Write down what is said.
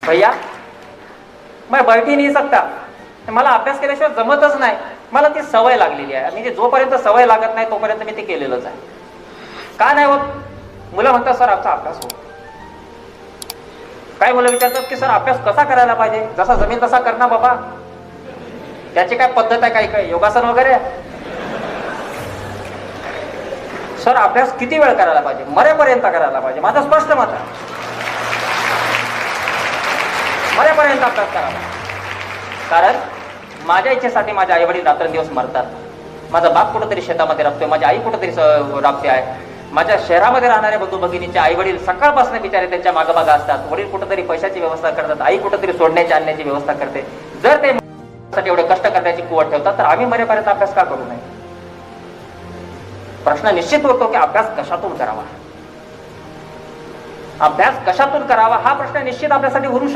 भैया मैं बैठी नहीं सकता, मला अभ्यास केल्याशिवाय जमतच नाही, मला ती सवय लागलेली आहे. म्हणजे जोपर्यंत सवय लागत नाही तोपर्यंत मी ते केलेलंच आहे. का नाही होत? मुलं म्हणतात सर आमचा अभ्यास होत. काय मुलं विचारतात की सर अभ्यास कसा करायला पाहिजे? जसा जमीन तसा कर ना बाबा. त्याची काय पद्धत आहे? काय योगासन वगैरे? सर अभ्यास किती वेळ करायला पाहिजे? मरेपर्यंत करायला पाहिजे. माझं स्पष्ट मत आहे, मरेपर्यंत अभ्यास करावा. कारण माझ्या इच्छेसाठी माझे आई वडील रात्रंदिवस मरतात. माझा बाप कुठेतरी शेतामध्ये राबतोय, माझी आई कुठेतरी राबते आहे. माझ्या शहरामध्ये राहणाऱ्या बंधू भगिनीचे आई वडील सकाळपासून बिचारे त्यांच्या मागं असतात. वडील कुठेतरी पैशाची व्यवस्था करतात, आई कुठेतरी सोडण्याची आणण्याची व्यवस्था करते. जर ते एवढे कष्ट करण्याची कुवत ठेवतात तर आम्ही मरेपर्यंत अभ्यास का करू नये? प्रश्न निश्चित होतो की अभ्यास कशातून करावा, अभ्यास कशातून करावा हा प्रश्न निश्चित आपल्यासाठी उरू शकतो.